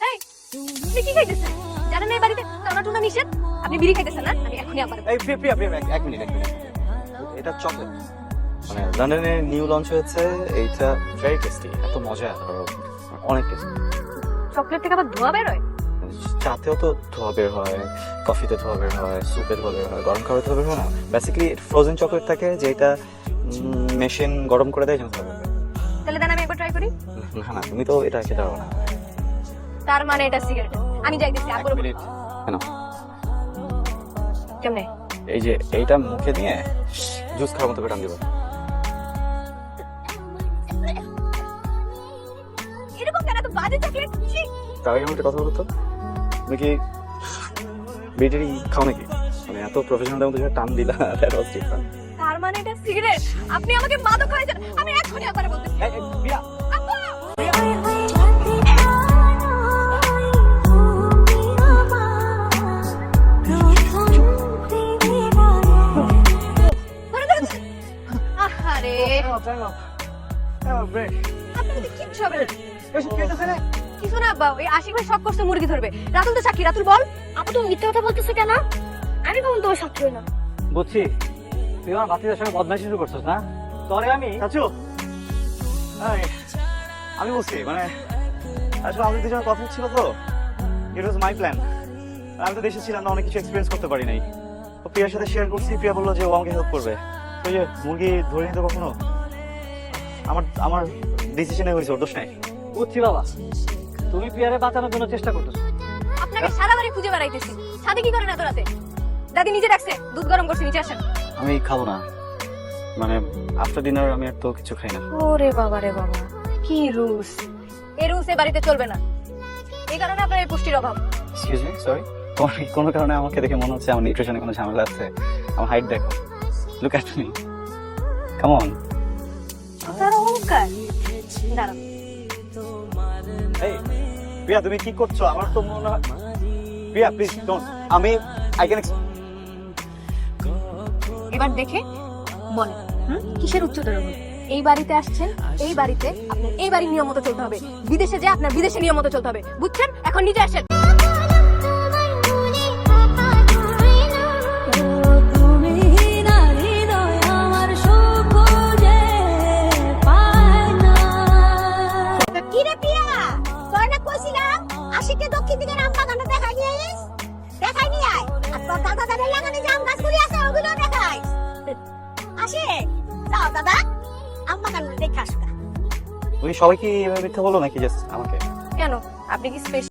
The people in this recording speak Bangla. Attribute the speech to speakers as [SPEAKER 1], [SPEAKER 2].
[SPEAKER 1] এই, আপনি কি খাইতেছেন? জানেন না এই বাড়িতে টানা টুনা নিষেধ? আপনি বিড়ি খাইতেছেন না? আমি এখনই আবার
[SPEAKER 2] এই প্রিয়া এক মিনিট এটা চকলেট, মানে লন্ডনে নিউ লঞ্চ হয়েছে, এইটা ভেরি টেস্টি, এত মজা, অনেক টেস্টি।
[SPEAKER 1] চকলেট থেকে আবার ধোয়া বের হয়।
[SPEAKER 2] চাতেও তো ধোয়া বের হয়, কফিতে ধোয়া বের হয়, সুপে ধোয়া বের হয়, গরম খাবারে ধোয়া বের হয় না। বেসিক্যালি ফ্রোজেন চকলেট থাকে যেটা মেশিন গরম করে দেয় যেন ধোয়া বের হয়।
[SPEAKER 1] তাহলে দেন আমি একবার ট্রাই করি।
[SPEAKER 2] না তুমি তো এটা খেতে পারো না।
[SPEAKER 1] তার মানে এটা সিগারেট। আমি যাইতেছি আর
[SPEAKER 2] এক
[SPEAKER 1] কোনো
[SPEAKER 2] মিনিট, কেন?
[SPEAKER 1] কেমনে?
[SPEAKER 2] এই যে এইটা মুখে দিয়ে জুস খাওয়ার মতো করে টান দিব।
[SPEAKER 1] এরকম কেন তো বাজে চকলেট? ছি!
[SPEAKER 2] তার আগে আমার একটা কথা বলো তো, তুমি কি বিড়ি খাও নাকি? মানে এত প্রফেশনাল মতো টান দিলা, দ্যাট ওয়াজ ডিফারেন্ট।
[SPEAKER 1] তার মানে এটা সিগারেট। আপনি আমাকে মাদক খাইছেন। আমি এখনই আবার বলতেছি।
[SPEAKER 2] প্রিয়া,
[SPEAKER 1] আব্বা! ধরে, ধরে, ধরে। আহারে, আপনাদের কিচ্ছু হবে না। কিছু না আব্বা, ওই আশিক ভাই শখ করছে মুরগি ধরবে। রাতুল তো সাক্ষী, রাতুল বল। আপু তুমি মিথ্যা কথা বলতেছো কেন? আমি কখন তোমার সাক্ষী হইলাম?
[SPEAKER 3] বুঝছি, তুই আমার বাচ্চাদের সঙ্গে বদমাইশি শুরু করছিস না? তোরে আমি
[SPEAKER 2] চাচু, আমি বলছি মানে আসলে আমাদের দুজনের কথা ছিল তো, ইট ওয়াজ মাই প্ল্যান। আমি তো দেশে ছিলাম না, অনেক কিছু এক্সপিরিয়েন্স করতে পারি নাই। তো প্রিয়ার সাথে শেয়ার করছি, প্রিয়া বললো যে ও আমাকে হেল্প করবে। তো যে মুরগি ধরে নিতে কখনো আমার আমার ডিসিশনে হয়েছে, ওর দোষ নাই।
[SPEAKER 3] বুঝছি বাবা, তুমি পিয়ারে বাঁচানোর জন্য চেষ্টা করতেছো।
[SPEAKER 1] আপনাকে সারা বাড়ি খুঁজে বেড়াইতেছি। সাথে কি করেন এত রাতে? দাদি নিজে রাখছে, দুধ গরম করছে, নিচে আসেন।
[SPEAKER 2] আমি খাবো না, মানে আফটার ডিনার আমি আর তো কিছু খাই না।
[SPEAKER 1] ওরে বাবা রে বাবা, কি রুলস! এই রুলস এ বাড়িতে চলবে না। এই কারণে আপনার এই পুষ্টির অভাব।
[SPEAKER 2] Excuse me, sorry. কোনো কারণে আমাকে দেখে মনে হচ্ছে আমার নিউট্রিশনে কোনো ঝামেলা আছে। আমার হাইট দেখো, look at me, come on.
[SPEAKER 1] তার অহংকার। দাঁড়ান,
[SPEAKER 2] এই প্রিয়া, তুমি কি করছো? আমার তো মনে হয়, প্রিয়া প্লিজ ডোন্ট, আমি আই ক্যান।
[SPEAKER 1] এবার দেখে বলেন, কিসের উচ্চতর অনুভূতি? এই বাড়িতে আসছেন, এই বাড়িতে আপনার এই বাড়ির নিয়ম মতো চলতে হবে। বিদেশে যে আপনার বিদেশে নিয়ম মতো চলতে হবে, বুঝছেন? এখন নিজে আসেন।
[SPEAKER 4] কিরে পিয়া, তোর না কইছিলাম আশিকে দক্ষিণ দিকে আম বাগানে দেখাই নিয়ে আইস, দেখাই নিয়ে আয়। আর তোর দাদা দাদের লাগানে যে আম গাছগুলি আছে ওগুলো দেখাই। আসে যাও দাদা, আম বাগান দেখে আসো।
[SPEAKER 2] তুমি সবাইকে এভাবে মিথ্যা বলো নাকি জাস্ট আমাকে?
[SPEAKER 1] কেন, আপনি কি স্পেশাল?